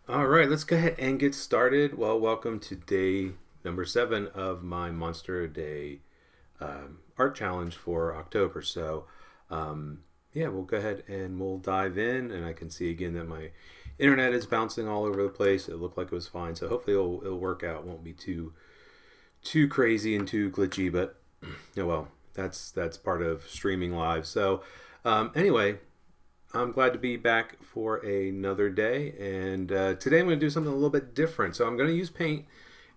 All right, let's go ahead and get started. Well, welcome to day number 7 of my Monster Day art challenge for October. Yeah, we'll go ahead and we'll dive in. And I can see again that my internet is bouncing all over the place. It looked like it was fine, so hopefully it'll work out. It won't be too crazy and too glitchy, but well, that's part of streaming live. Anyway, I'm glad to be back for another day, and today I'm going to do something a little bit different. So I'm going to use paint,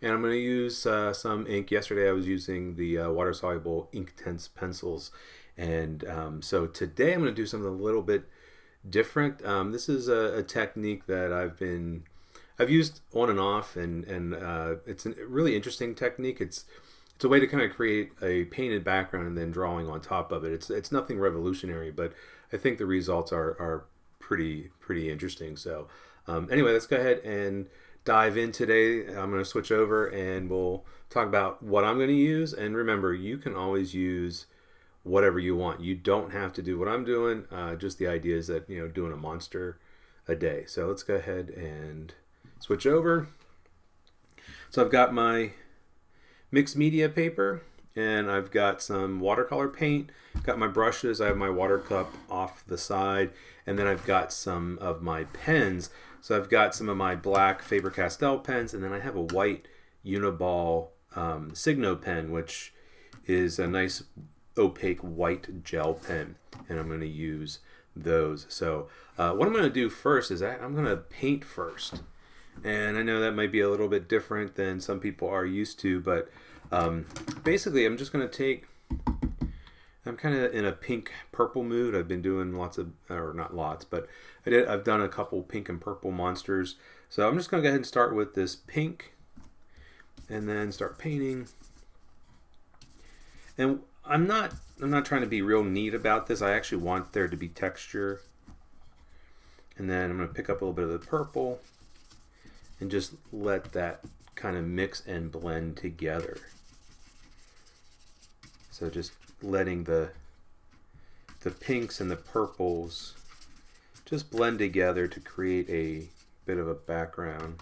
and I'm going to use some ink. Yesterday I was using the water-soluble Inktense pencils, and so today I'm going to do something a little bit different. This is a technique that I've used on and off, and it's a really interesting technique. It's a way to kind of create a painted background and then drawing on top of it. It's nothing revolutionary, but I think the results are pretty interesting. Anyway, let's go ahead and dive in today. I'm going to switch over and we'll talk about what I'm going to use. And remember, you can always use whatever you want. You don't have to do what I'm doing. Just the idea is that doing a monster a day. So let's go ahead and switch over. So I've got my mixed media paper, and I've got some watercolor paint. Got my brushes. I have my water cup off the side, and then I've got some of my pens. So I've got some of my black Faber-Castell pens, and then I have a white Uniball Signo pen, which is a nice opaque white gel pen, and I'm going to use those. What I'm going to do first is I'm going to paint first. And I know that might be a little bit different than some people are used to, but basically I'm just going to I'm kind of in a pink purple mood. I've been doing or not lots, but I've done a couple pink and purple monsters. So I'm just going to go ahead and start with this pink and then start painting. And I'm not trying to be real neat about this. I actually want there to be texture. And then I'm going to pick up a little bit of the purple and just let that kind of mix and blend together. So just letting the pinks and the purples just blend together to create a bit of a background.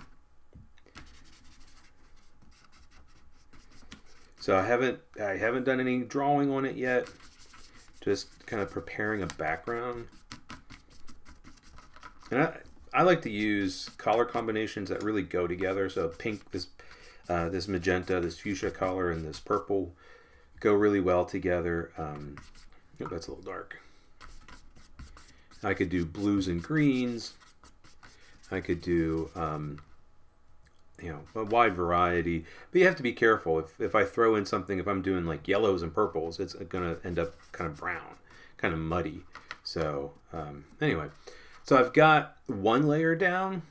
So I haven't done any drawing on it yet. Just kind of preparing a background. And I like to use color combinations that really go together. So pink, this magenta, this fuchsia color, and this purple go really well together. That's a little dark. I could do blues and greens. I could do a wide variety. But you have to be careful. If I throw in something, if I'm doing like yellows and purples, it's going to end up kind of brown, kind of muddy. Anyway. So I've got one layer down.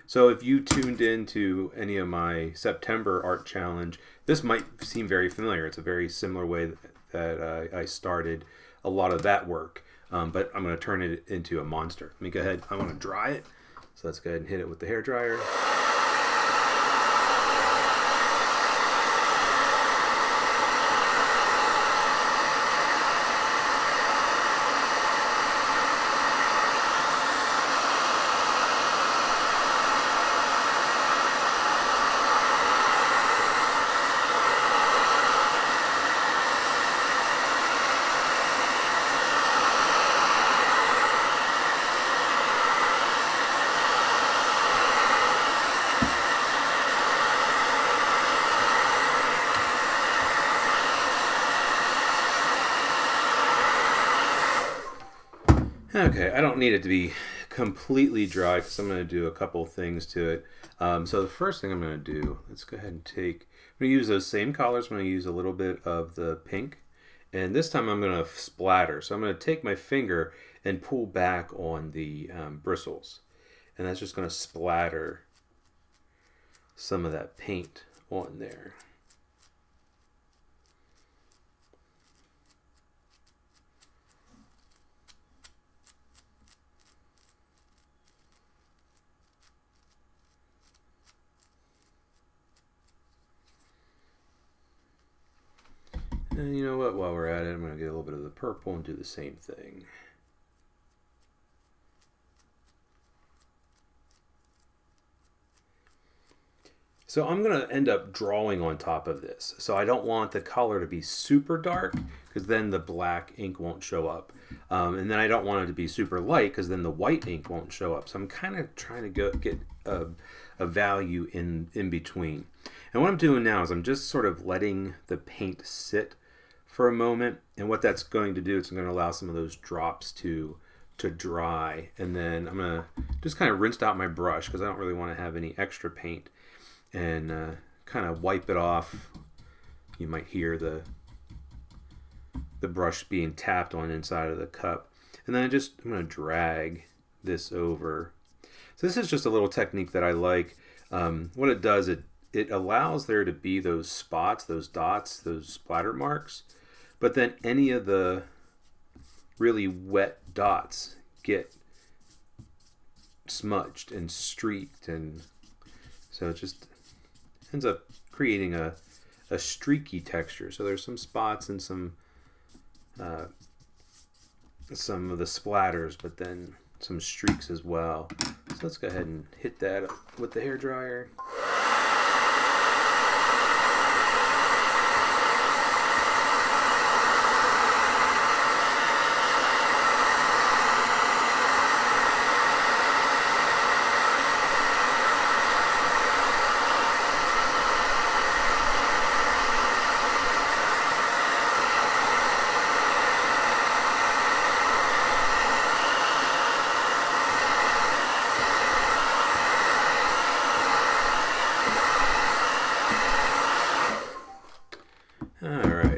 So if you tuned into any of my September art challenge, this might seem very familiar. It's a very similar way that I started a lot of that work. But I'm going to turn it into a monster. Let me go ahead. I want to dry it. So let's go ahead and hit it with the hairdryer. Okay, I don't need it to be completely dry because I'm going to do a couple things to it. So the first thing I'm going to do, let's go ahead and I'm going to use those same colors. I'm going to use a little bit of the pink. And this time I'm going to splatter. So I'm going to take my finger and pull back on the bristles. And that's just going to splatter some of that paint on there. And you know what, while we're at it, I'm going to get a little bit of the purple and do the same thing. So I'm going to end up drawing on top of this. So I don't want the color to be super dark because then the black ink won't show up. And then I don't want it to be super light because then the white ink won't show up. So I'm kind of trying to get a value in between. And what I'm doing now is I'm just sort of letting the paint sit for a moment. And what that's going to do is it's going to allow some of those drops to dry. And then I'm going to just kind of rinse out my brush because I don't really want to have any extra paint. And kind of wipe it off. You might hear the brush being tapped on inside of the cup. And then I'm going to drag this over. So this is just a little technique that I like. What it does, it allows there to be those spots, those dots, those splatter marks. But then any of the really wet dots get smudged and streaked. And so it just ends up creating a streaky texture. So there's some spots and some of the splatters, but then some streaks as well. So let's go ahead and hit that with the hairdryer.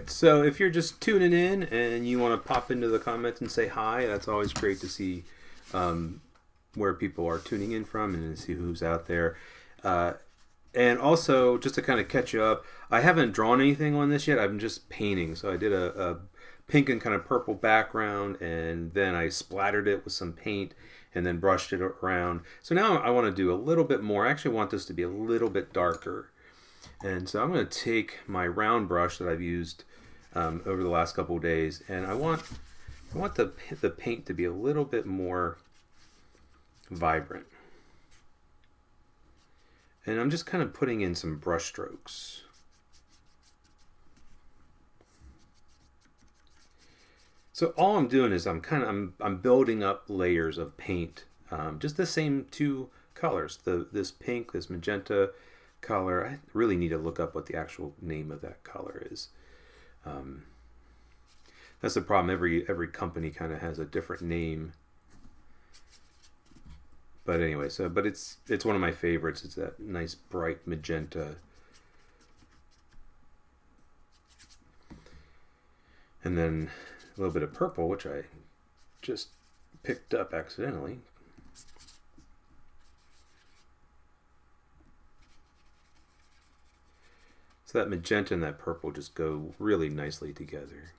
So if you're just tuning in and you want to pop into the comments and say hi, that's always great to see where people are tuning in from and to see who's out there. And also, just to kind of catch you up, I haven't drawn anything on this yet. I'm just painting. So I did a pink and kind of purple background, and then I splattered it with some paint and then brushed it around. So now I want to do a little bit more. I actually want this to be a little bit darker. And so I'm going to take my round brush that I've used over the last couple of days, and I want the paint to be a little bit more vibrant. And I'm just kind of putting in some brush strokes. So all I'm doing is I'm building up layers of paint, just the same two colors, this pink, this magenta color. I really need to look up what the actual name of that color is. That's the problem. Every company kind of has a different name. But anyway, but it's one of my favorites. It's that nice bright magenta. And then a little bit of purple, which I just picked up accidentally. So that magenta and that purple just go really nicely together.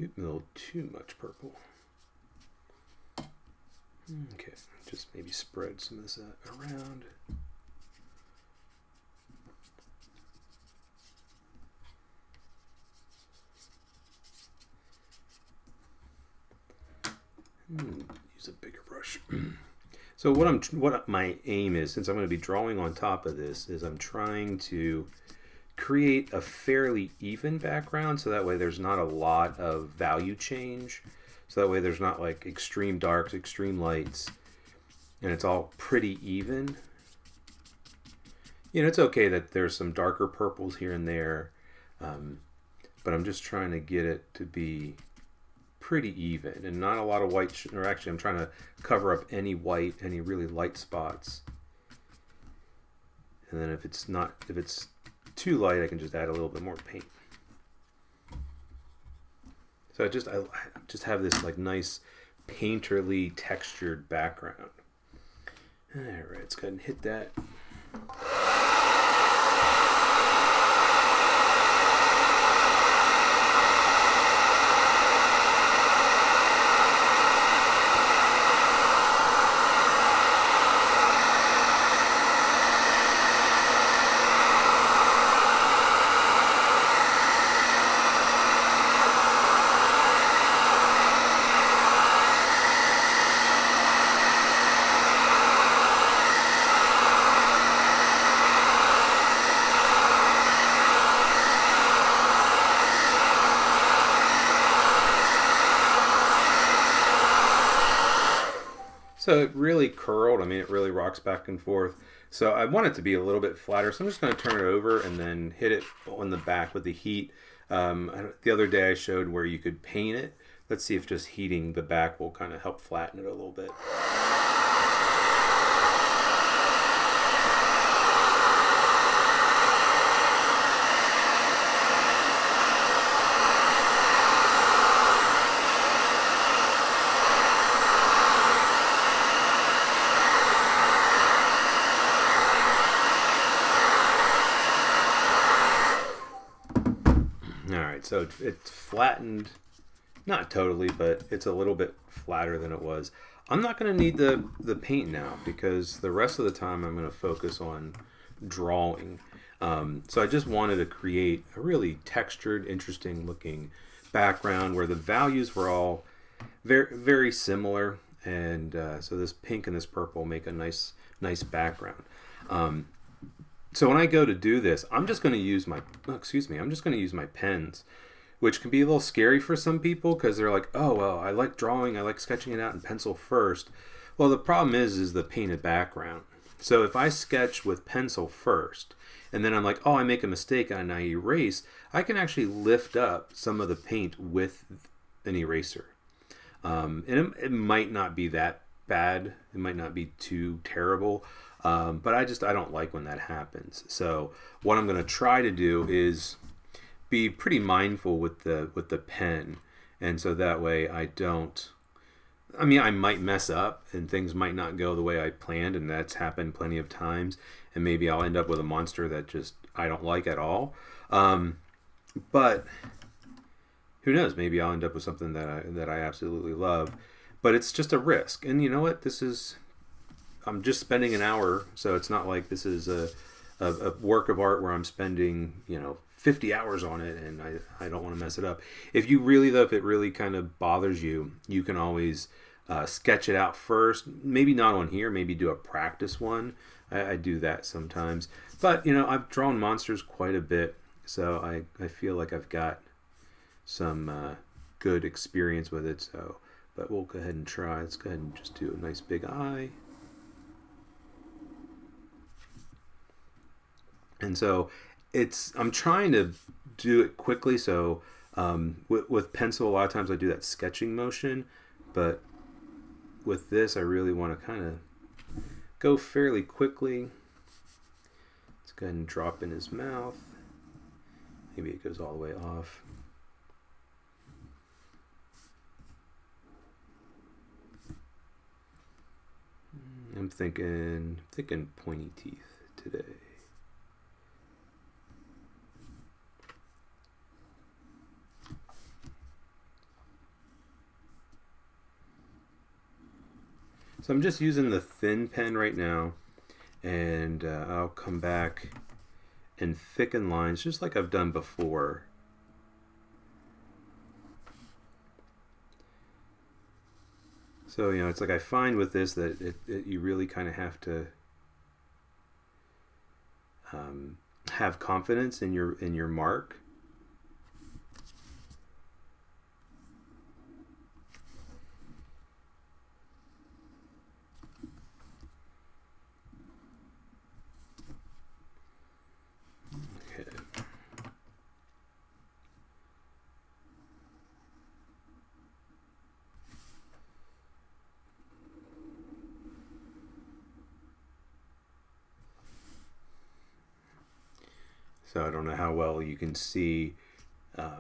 A little too much purple. Okay, just maybe spread some of this around. Use a bigger brush. So what my aim is, since I'm going to be drawing on top of this, is I'm trying to create a fairly even background, so that way there's not a lot of value change. So that way there's not like extreme darks, extreme lights, and it's all pretty even. You know, it's okay that there's some darker purples here and there, but I'm just trying to get it to be pretty even and not a lot of white, or actually I'm trying to cover up any white, any really light spots. And then if it's too light, I can just add a little bit more paint. So I just have this like nice painterly textured background. All right, let's go ahead and hit that. So it really curled. I mean, it really rocks back and forth. So I want it to be a little bit flatter. So I'm just going to turn it over and then hit it on the back with the heat. The other day I showed where you could paint it. Let's see if just heating the back will kind of help flatten it a little bit. All right, so it's flattened, not totally, but it's a little bit flatter than it was. I'm not going to need the paint now because the rest of the time I'm going to focus on drawing. So I just wanted to create a really textured, interesting looking background where the values were all very, very similar. And so this pink and this purple make a nice background. So when I go to do this, I'm just going to use my, I'm just going to use my pens, which can be a little scary for some people because they're like, oh, well, I like drawing, I like sketching it out in pencil first. Well, the problem is the painted background. So if I sketch with pencil first, and then I'm like, oh, I make a mistake and I erase, I can actually lift up some of the paint with an eraser. And it might not be that bad. It might not be too terrible. But I don't like when that happens. So what I'm going to try to do is be pretty mindful with the pen, and so that way I don't. I mean, I might mess up and things might not go the way I planned, and that's happened plenty of times. And maybe I'll end up with a monster that just I don't like at all. But who knows? Maybe I'll end up with something that I absolutely love. But it's just a risk, and you know what? I'm just spending an hour, so it's not like this is a work of art where I'm spending 50 hours on it, and I don't want to mess it up. If it really kind of bothers you, you can always sketch it out first. Maybe not on here. Maybe do a practice one. I do that sometimes. But I've drawn monsters quite a bit, so I feel like I've got some good experience with it. So, but we'll go ahead and try. Let's go ahead and just do a nice big eye. And so I'm trying to do it quickly. So with pencil, a lot of times I do that sketching motion, but with this, I really want to kind of go fairly quickly. Let's go ahead and drop in his mouth. Maybe it goes all the way off. I'm thinking pointy teeth today. So I'm just using the thin pen right now, and I'll come back and thicken lines just like I've done before. So it's like I find with this that you really kind of have to have confidence in your mark. So I don't know how well you can see, but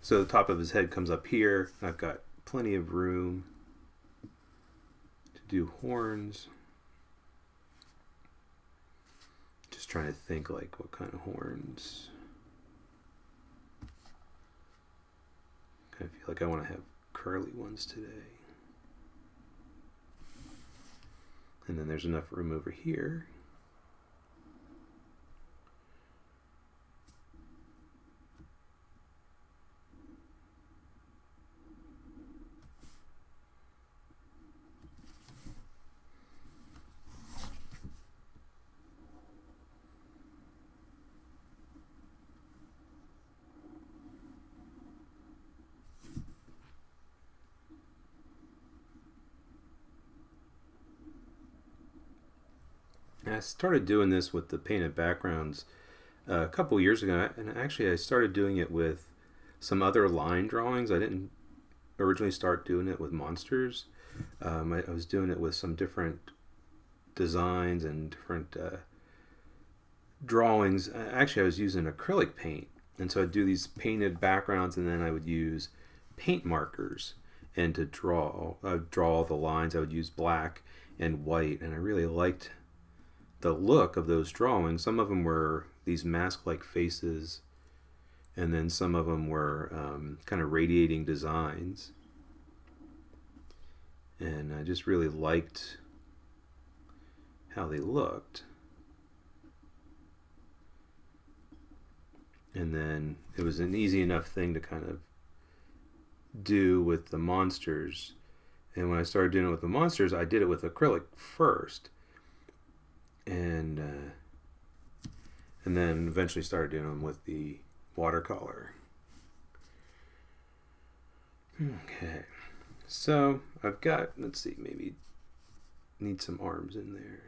so the top of his head comes up here. I've got plenty of room to do horns. Just trying to think like what kind of horns. I feel like I want to have curly ones today. And then there's enough room over here. And I started doing this with the painted backgrounds a couple years ago, and actually I started doing it with some other line drawings. I didn't originally start doing it with monsters. I was doing it with some different designs and different drawings. Actually, I was using acrylic paint, and so I'd do these painted backgrounds, and then I would use paint markers. And to draw the lines, I would use black and white, and I really liked the look of those drawings. Some of them were these mask-like faces, and then some of them were kind of radiating designs. And I just really liked how they looked. And then it was an easy enough thing to kind of do with the monsters. And when I started doing it with the monsters, I did it with acrylic first, and then eventually started doing them with the watercolor. Okay, so I've got, let's see, maybe need some arms in there.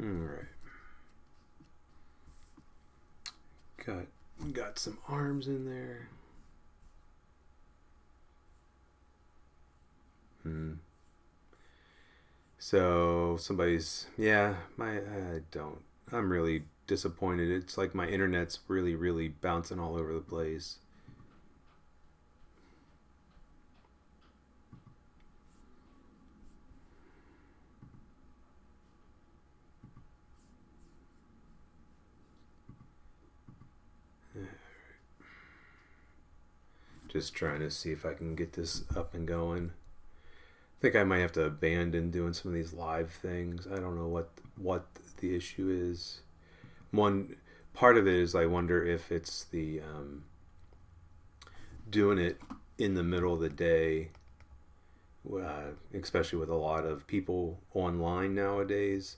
All right. Got some arms in there. So I'm really disappointed. It's like my internet's really, really bouncing all over the place. Just trying to see if I can get this up and going. I think I might have to abandon doing some of these live things. I don't know what the issue is. One part of it is I wonder if it's the doing it in the middle of the day, especially with a lot of people online nowadays.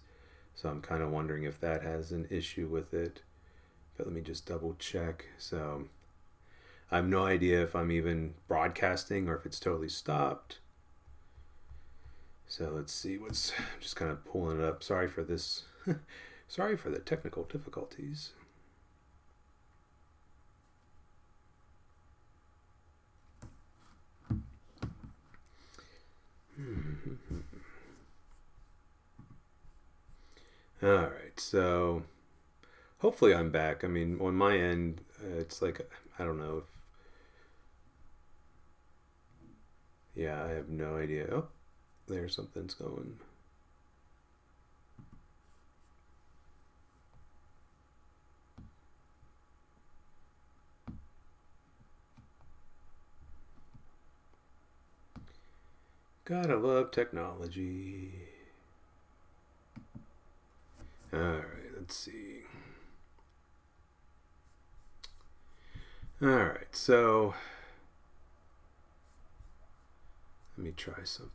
So I'm kind of wondering if that has an issue with it. But let me just double check. So I have no idea if I'm even broadcasting or if it's totally stopped. So let's see I'm just kind of pulling it up. Sorry for this. Sorry for the technical difficulties. All right, so hopefully I'm back. I mean, on my end, it's like, I don't know if, yeah, I have no idea. Oh, there's something's going. Gotta love technology. All right, let's see. All right, so let me try something.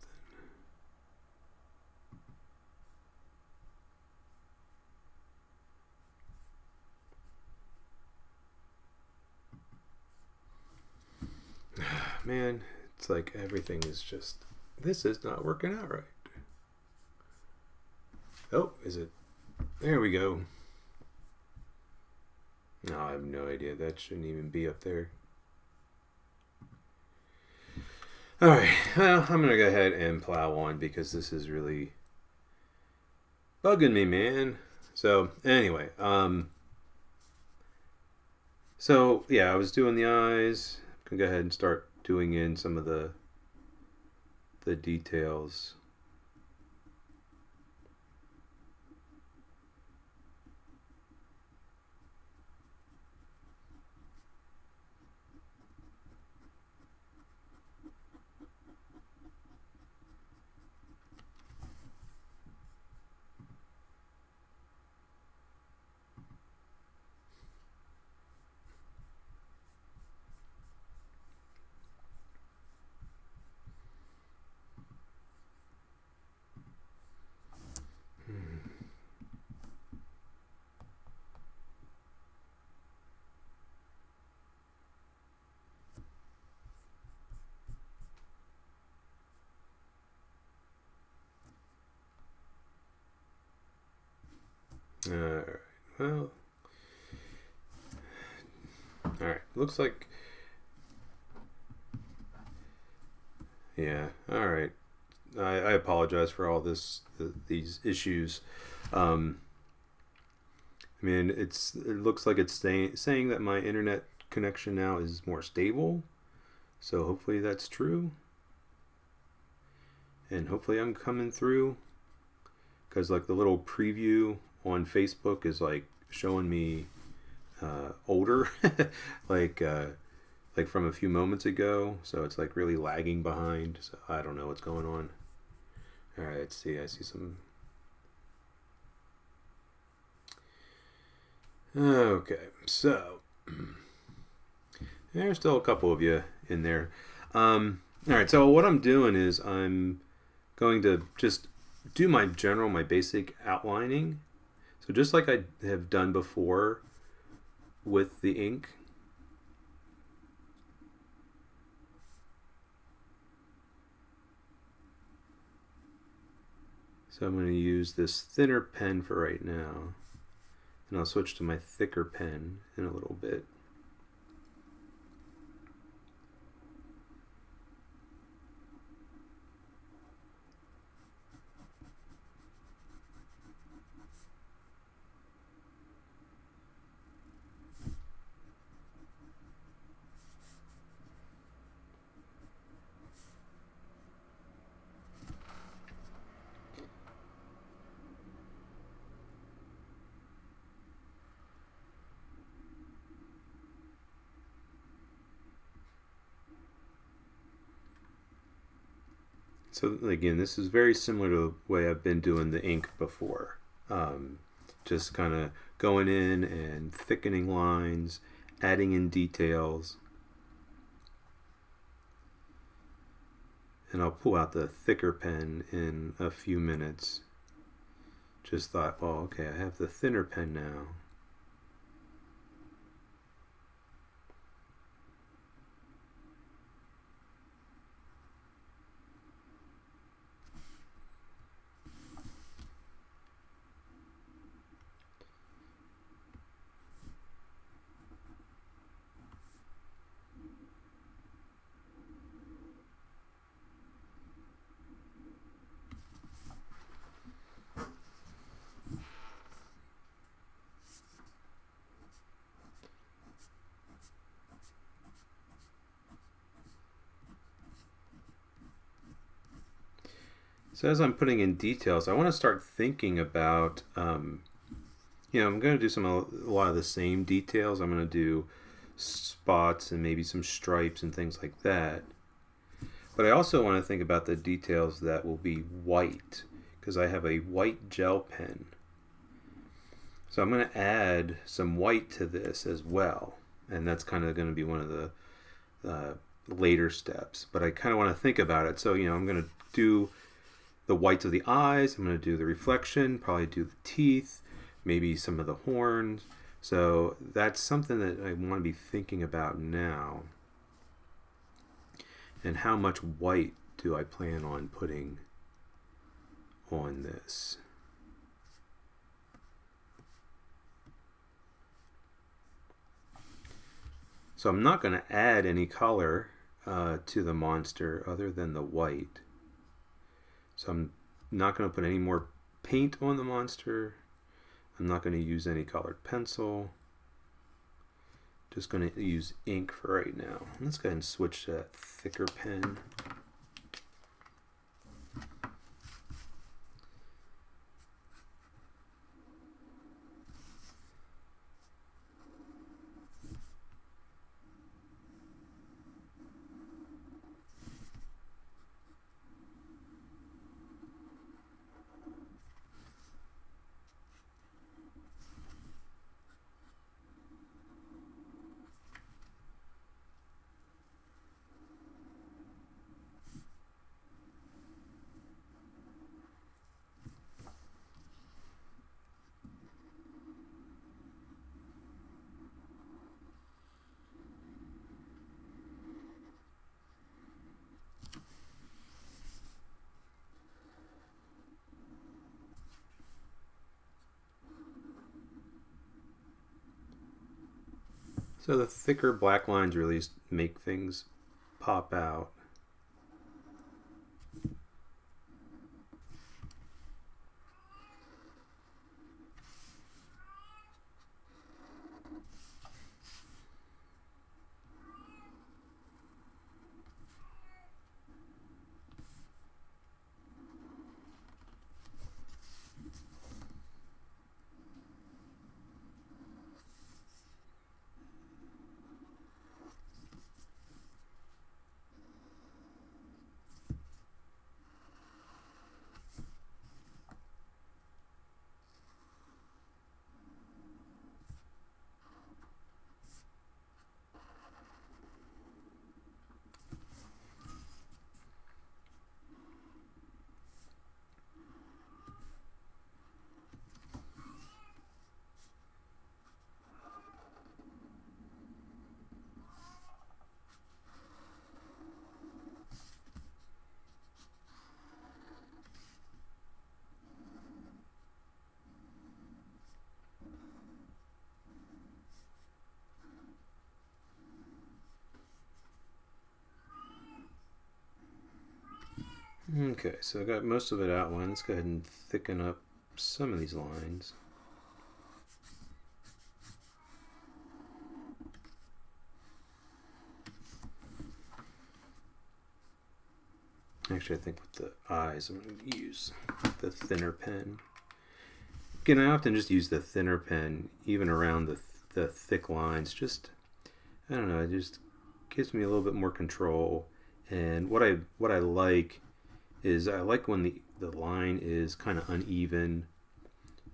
Man, it's like everything is just, this is not working out right. Oh, is it? There we go. No, I have no idea. That shouldn't even be up there. Alright, well, I'm going to go ahead and plow on because this is really bugging me, man. So, anyway, so yeah, I was doing the eyes. I can go ahead and start doing in some of the details. Well, all right. Looks like, yeah. All right. I apologize for all these issues. Um, I mean, it looks like it's saying that my internet connection now is more stable. So hopefully that's true. And hopefully I'm coming through. Because like the little preview on Facebook is like showing me older, like like from a few moments ago. So it's like really lagging behind. So I don't know what's going on. All right, let's see. I see some. Okay, so there's still a couple of you in there. All right, so what I'm doing is I'm going to just do my basic outlining. So just like I have done before with the ink. So I'm going to use this thinner pen for right now. And I'll switch to my thicker pen in a little bit. So again, this is very similar to the way I've been doing the ink before. Just kind of going in and thickening lines, adding in details. And I'll pull out the thicker pen in a few minutes. Just thought, well, okay, I have the thinner pen now. So as I'm putting in details, I want to start thinking about, I'm going to do a lot of the same details. I'm going to do spots and maybe some stripes and things like that. But I also want to think about the details that will be white, because I have a white gel pen. So I'm going to add some white to this as well. And that's kind of going to be one of the later steps. But I kind of want to think about it. So, I'm going to do the whites of the eyes. I'm going to do the reflection, probably do the teeth, maybe some of the horns. So that's something that I want to be thinking about now. And how much white do I plan on putting on this? So I'm not going to add any color to the monster other than the white. So I'm not going to put any more paint on the monster. I'm not going to use any colored pencil. Just going to use ink for right now. Let's go ahead and switch to that thicker pen. So the thicker black lines really make things pop out. Okay, so I got most of it outlined. Let's go ahead and thicken up some of these lines. Actually, I think with the eyes, I'm going to use the thinner pen. Again, I often just use the thinner pen, even around the thick lines. Just, I don't know, it just gives me a little bit more control. And what I like is I like when the line is kind of uneven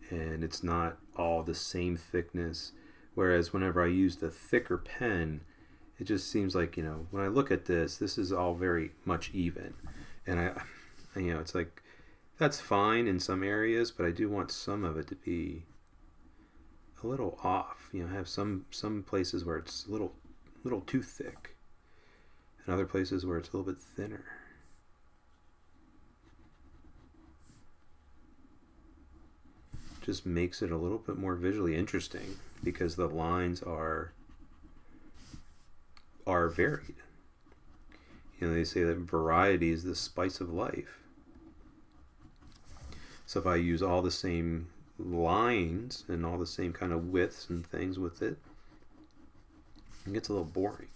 and it's not all the same thickness. Whereas whenever I use the thicker pen, it just seems like, when I look at this is all very much even. And it's like, that's fine in some areas, but I do want some of it to be a little off. Have some places where it's a little too thick, and other places where it's a little bit thinner. Just makes it a little bit more visually interesting because the lines are varied. They say that variety is the spice of life. So if I use all the same lines and all the same kind of widths and things with it gets a little boring.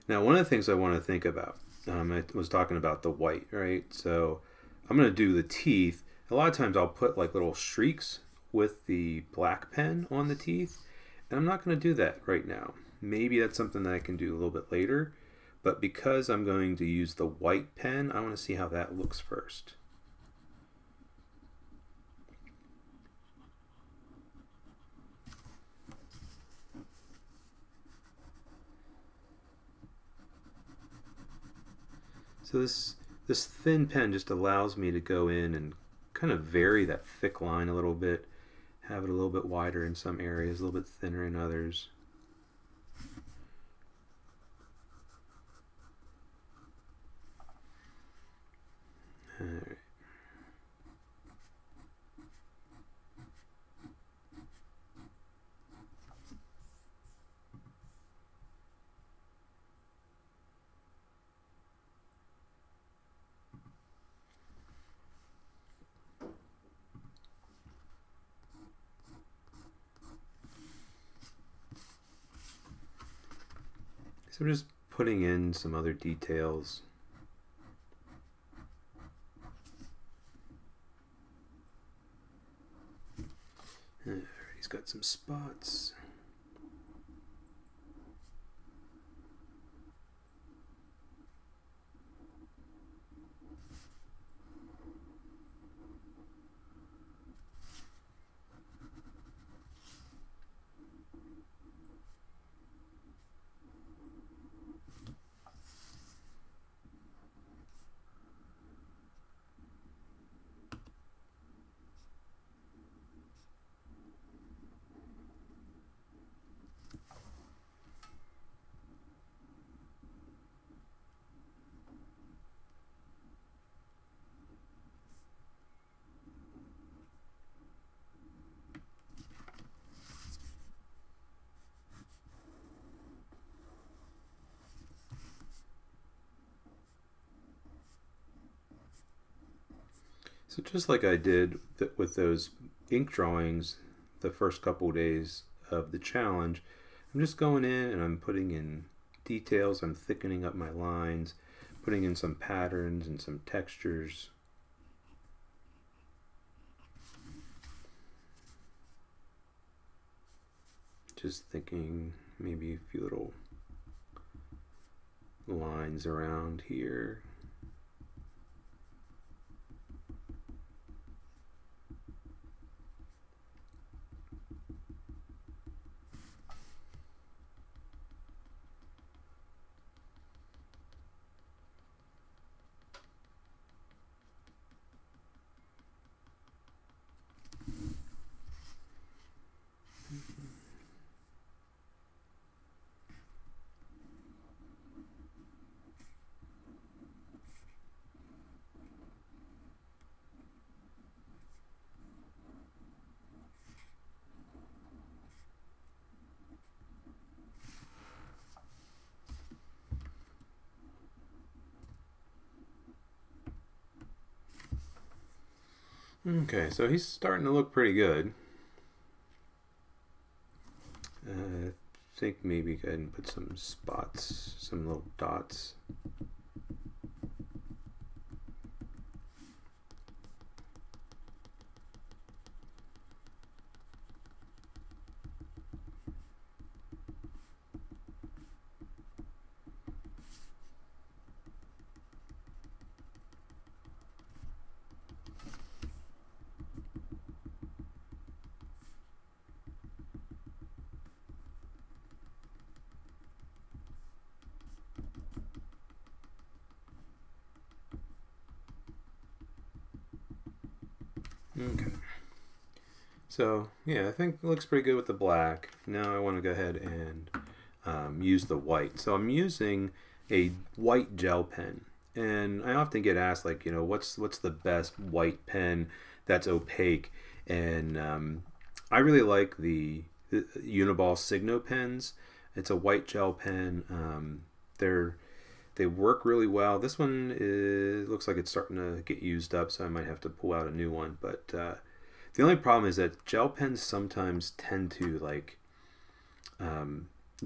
Now, one of the things I want to think about, I was talking about the white, right? So I'm going to do the teeth. A lot of times I'll put like little streaks with the black pen on the teeth, and I'm not going to do that right now. Maybe that's something that I can do a little bit later, but because I'm going to use the white pen, I want to see how that looks first. So this thin pen just allows me to go in and kind of vary that thick line a little bit, have it a little bit wider in some areas, a little bit thinner in others. All right. So I'm just putting in some other details. Alright, he's got some spots. So just like I did with those ink drawings the first couple of days of the challenge, I'm just going in and I'm putting in details. I'm thickening up my lines, putting in some patterns and some textures. Just thinking maybe a few little lines around here. Okay, so he's starting to look pretty good. I think maybe go ahead and put some spots, some little dots. Okay. So, yeah, I think it looks pretty good with the black. Now I want to go ahead and use the white. So I'm using a white gel pen. And I often get asked, like, what's the best white pen that's opaque? And I really like the Uniball Signo pens. It's a white gel pen. They work really well. This one looks like it's starting to get used up, so I might have to pull out a new one. But the only problem is that gel pens sometimes tend to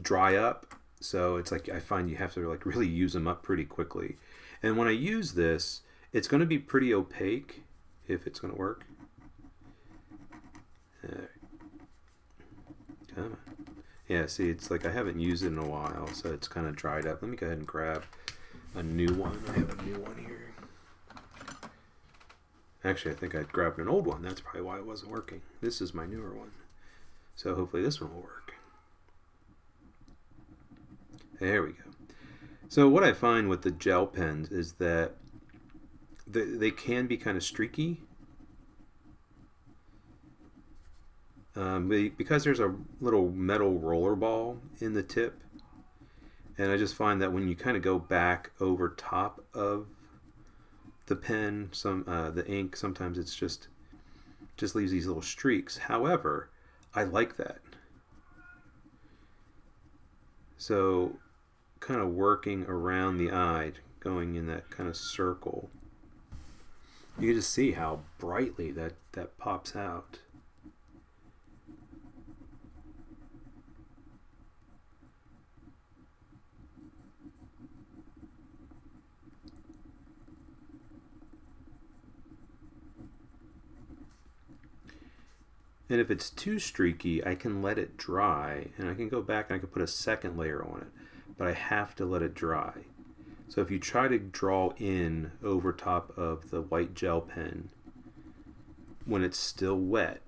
dry up. So it's like I find you have to really use them up pretty quickly. And when I use this, it's going to be pretty opaque if it's going to work. Come on. Yeah, see, it's like I haven't used it in a while, so it's kind of dried up. Let me go ahead and grab a new one. I have a new one here. Actually, I think I grabbed an old one. That's probably why it wasn't working. This is my newer one. So hopefully this one will work. There we go. So what I find with the gel pens is that they can be kind of streaky. Because there's a little metal roller ball in the tip, and I just find that when you kind of go back over top of the pen, the ink, sometimes it's just leaves these little streaks. However, I like that. So kind of working around the eye, going in that kind of circle, you can just see how brightly that pops out. And if it's too streaky, I can let it dry, and I can go back and I can put a second layer on it, but I have to let it dry. So if you try to draw in over top of the white gel pen when it's still wet,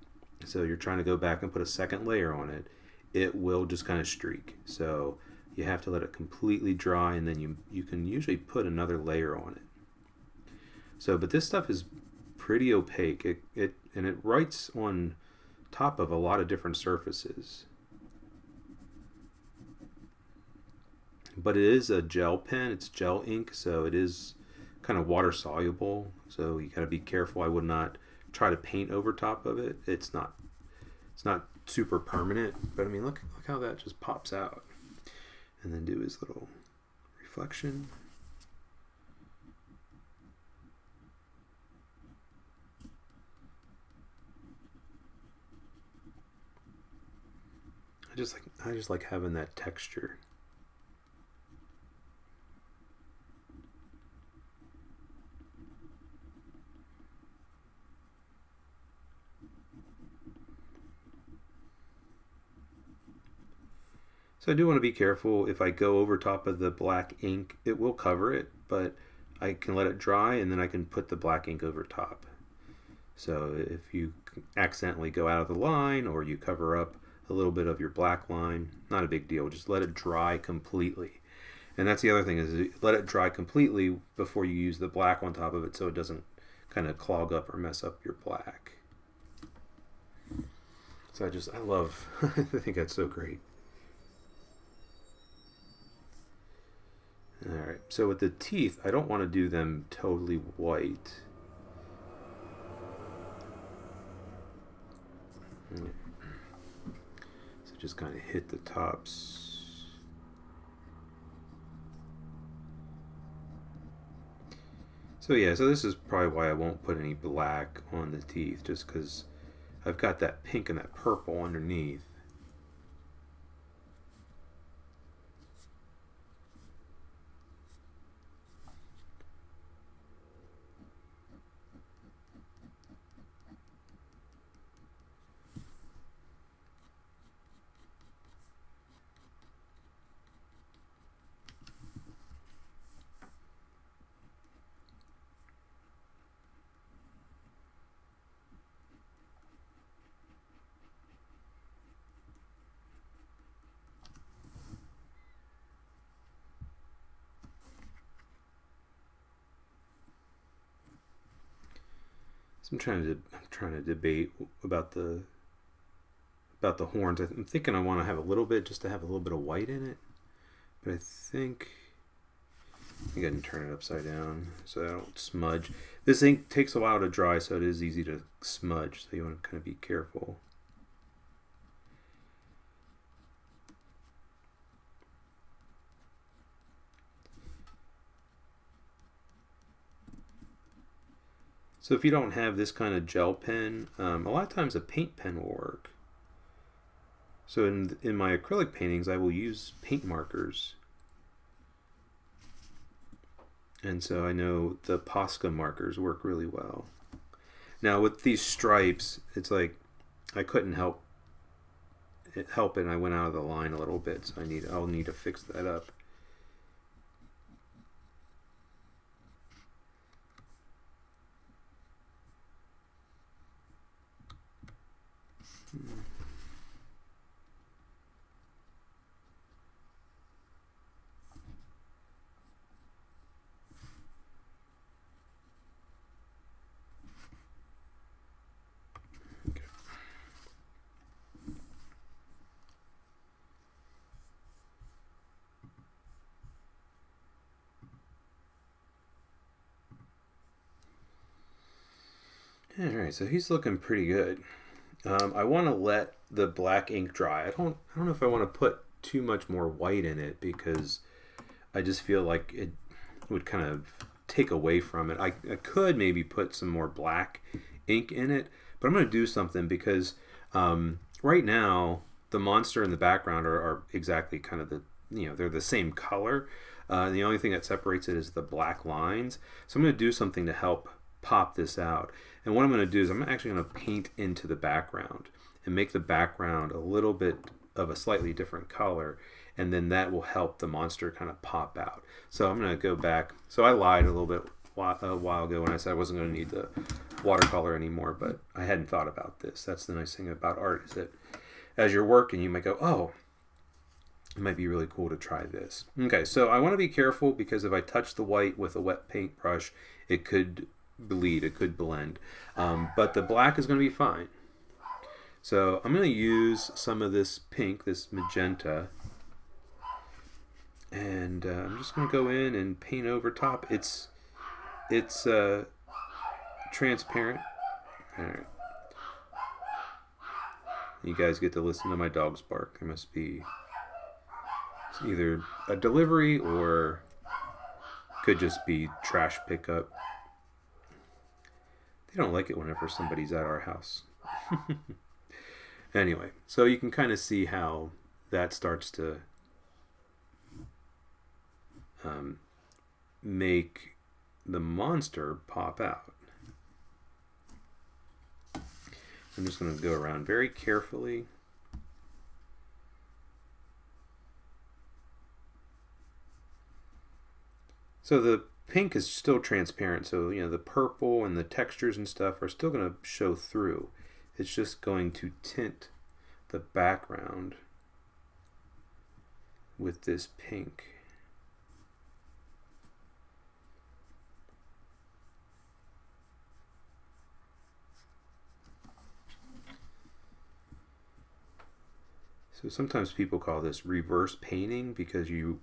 so you're trying to go back and put a second layer on it, it will just kind of streak. So you have to let it completely dry, and then you can usually put another layer on it. So, but this stuff is pretty opaque. It writes on top of a lot of different surfaces. But it is a gel pen, it's gel ink, so it is kind of water soluble, so you got to be careful. I would not try to paint over top of it. It's not super permanent, but I mean look how that just pops out. And then do his little reflection. I just like having that texture. So I do want to be careful. If I go over top of the black ink, it will cover it, but I can let it dry and then I can put the black ink over top. So if you accidentally go out of the line or you cover up a little bit of your black line, not a big deal. Just let it dry completely. And that's the other thing, is let it dry completely before you use the black on top of it, so it doesn't kind of clog up or mess up your black. So I love, I think that's so great. Alright, so with the teeth, I don't want to do them totally white. So just kind of hit the tops. So yeah, so this is probably why I won't put any black on the teeth, just because I've got that pink and that purple underneath. So I'm trying to debate about the horns. I'm thinking I want to have a little bit, just to have a little bit of white in it. But I think I can turn it upside down so I don't smudge. This ink takes a while to dry, so it is easy to smudge. So you want to kind of be careful. So if you don't have this kind of gel pen, a lot of times a paint pen will work. So in my acrylic paintings, I will use paint markers. And so I know the Posca markers work really well. Now with these stripes, it's like I couldn't help it, and I went out of the line a little bit, so I'll need to fix that up. Alright, so he's looking pretty good. I want to let the black ink dry. I don't know if I want to put too much more white in it, because I just feel like it would kind of take away from it. I could maybe put some more black ink in it, but I'm going to do something, because right now the monster and the background are exactly kind of they're the same color. The only thing that separates it is the black lines. So I'm going to do something to help pop this out. And what I'm going to do is I'm actually going to paint into the background and make the background a little bit of a slightly different color, and then that will help the monster kind of pop out. So I'm going to go back. So I lied a little bit a while ago when I said I wasn't going to need the watercolor anymore, but I hadn't thought about this. That's the nice thing about art, is that as you're working, you might go, oh, it might be really cool to try this. Okay, so I want to be careful, because if I touch the white with a wet paintbrush, it could bleed, it could blend. But the black is going to be fine. So I'm going to use some of this pink, this magenta, and I'm just going to go in and paint over top. It's transparent. All right. You guys get to listen to my dogs bark. There must be either a delivery or could just be trash pickup. They don't like it whenever somebody's at our house. Anyway, so you can kind of see how that starts to make the monster pop out. I'm just going to go around very carefully. So the pink is still transparent, so the purple and the textures and stuff are still going to show through. It's just going to tint the background with this pink. So sometimes people call this reverse painting, because you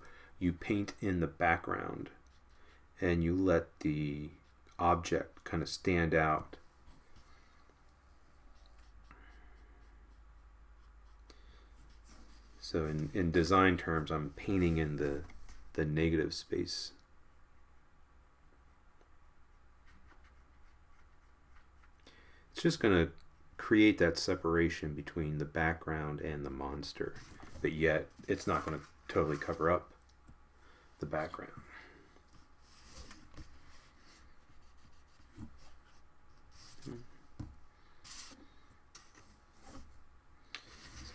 paint in the background and you let the object kind of stand out. So in design terms, I'm painting in the negative space. It's just going to create that separation between the background and the monster, but yet it's not going to totally cover up the background.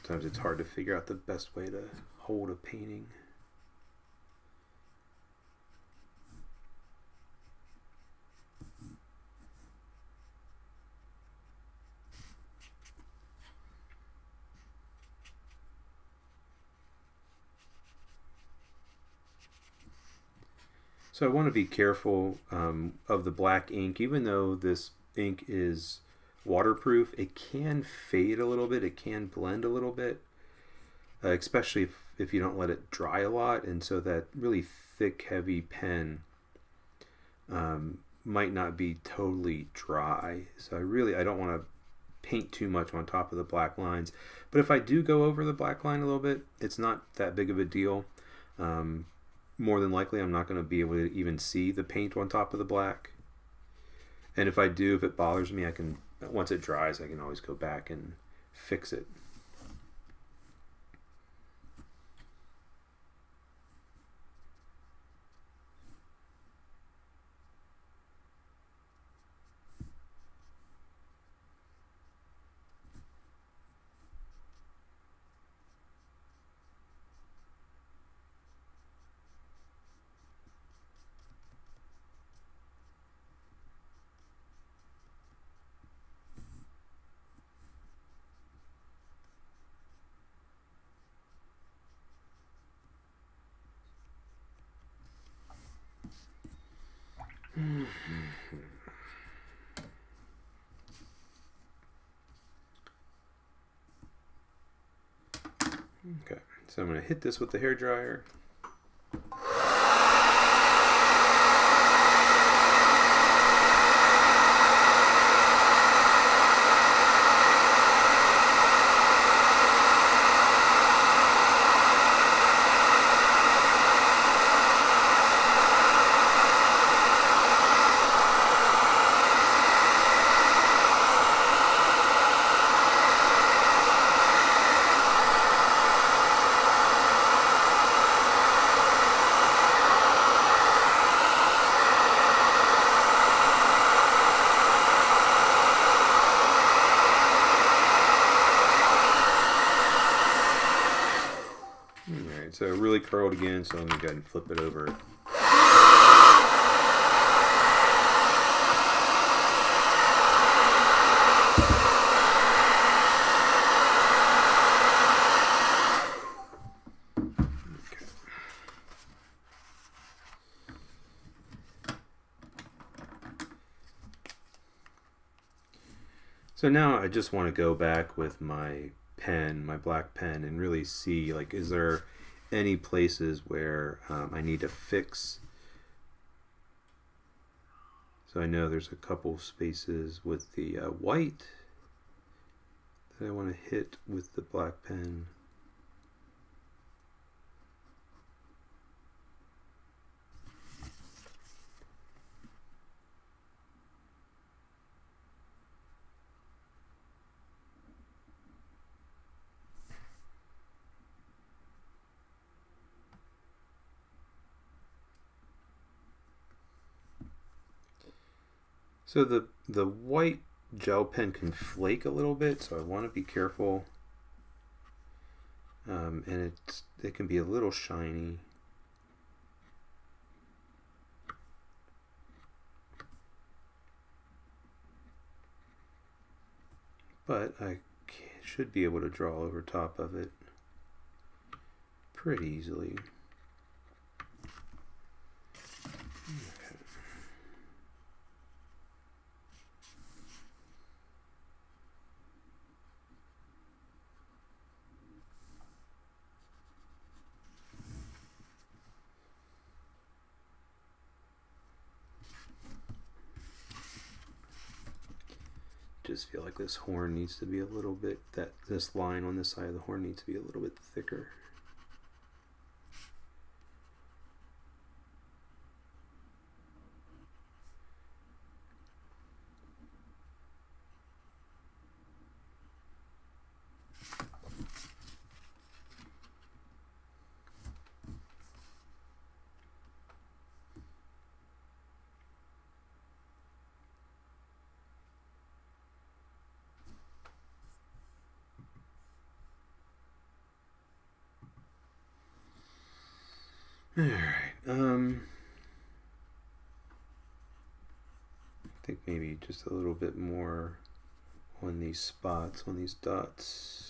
Sometimes it's hard to figure out the best way to hold a painting. So I want to be careful of the black ink. Even though this ink is waterproof, it can fade a little bit, it can blend a little bit, especially if you don't let it dry a lot, and so that really thick, heavy pen might not be totally dry. So I don't want to paint too much on top of the black lines, but if I do go over the black line a little bit, it's not that big of a deal. More than likely I'm not going to be able to even see the paint on top of the black, and if I do, if it bothers me, once it dries, I can always go back and fix it. Okay, so I'm going to hit this with the hairdryer. Alright, so really curled again, so let me go ahead and flip it over. So now I just want to go back with my pen, my black pen, and really see, like, is there any places where I need to fix. So I know there's a couple spaces with the white that I want to hit with the black pen. So the white gel pen can flake a little bit, so I want to be careful. And it can be a little shiny. But I should be able to draw over top of it pretty easily. Just feel like this horn needs to be a little bit, this line on this side of the horn needs to be a little bit thicker. All right. I think maybe just a little bit more on these spots, on these dots.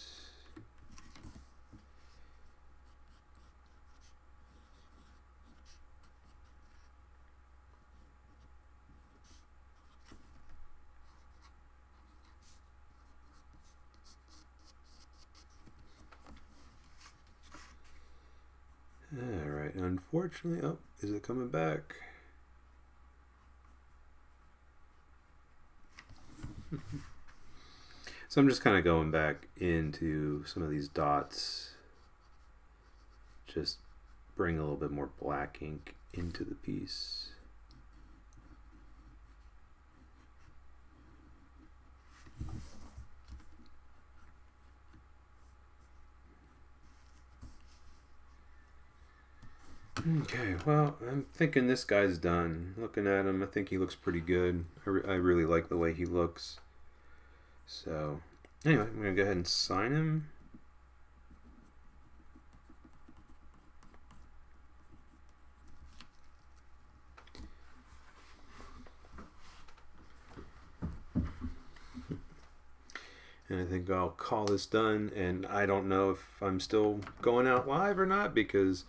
All right. Unfortunately, oh, is it coming back? So I'm just kind of going back into some of these dots. Just bring a little bit more black ink into the piece. Okay, well, I'm thinking this guy's done. Looking at him, I think he looks pretty good. I really like the way he looks. So, anyway, I'm going to go ahead and sign him. And I think I'll call this done. And I don't know if I'm still going out live or not because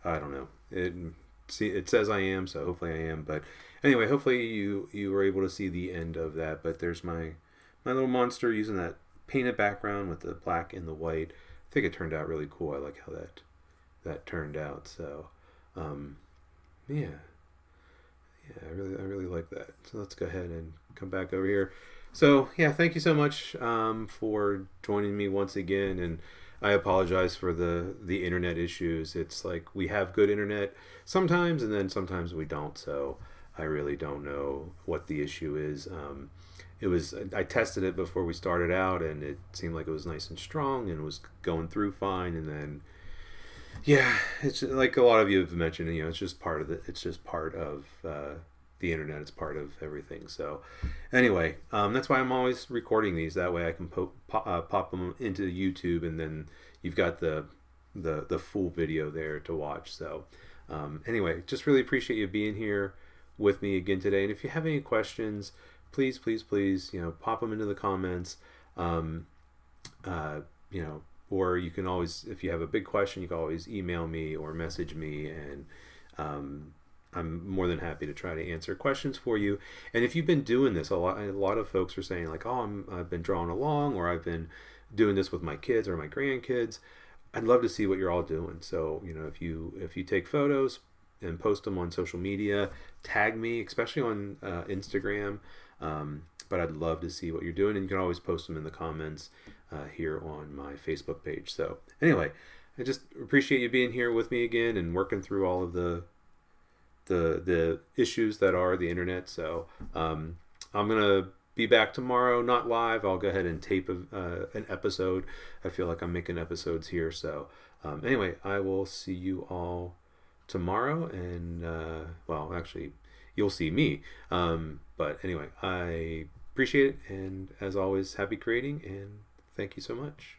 I don't know. It says I am, so hopefully I am. But anyway, hopefully you were able to see the end of that. But there's my little monster using that painted background with the black and the white. I think it turned out really cool. I like how that turned out. So yeah, I really like that. So let's go ahead and come back over here. So yeah, thank you so much for joining me once again, and I apologize for the internet issues. It's like we have good internet sometimes, and then sometimes we don't. So I really don't know what the issue is. I tested it before we started out, and it seemed like it was nice and strong and was going through fine. And then yeah, it's like a lot of you have mentioned. It's just part of it. It's just part of the internet. It's part of everything. So anyway, that's why I'm always recording these. That way I can pop them into YouTube, and then you've got the full video there to watch. So anyway, just really appreciate you being here with me again today. And if you have any questions, please, pop them into the comments. Or you can always, if you have a big question, you can always email me or message me, and I'm more than happy to try to answer questions for you. And if you've been doing this, a lot of folks are saying like, oh, I've been drawing along, or I've been doing this with my kids or my grandkids. I'd love to see what you're all doing. So, if you take photos and post them on social media, tag me, especially on Instagram. But I'd love to see what you're doing, and you can always post them in the comments here on my Facebook page. So anyway, I just appreciate you being here with me again and working through all of the issues that are the internet. So I'm gonna be back tomorrow, not live. I'll go ahead and tape an episode. I feel like I'm making episodes here. So anyway, I will see you all tomorrow, and well, actually, you'll see me. But anyway, I appreciate it, and as always, happy creating, and thank you so much.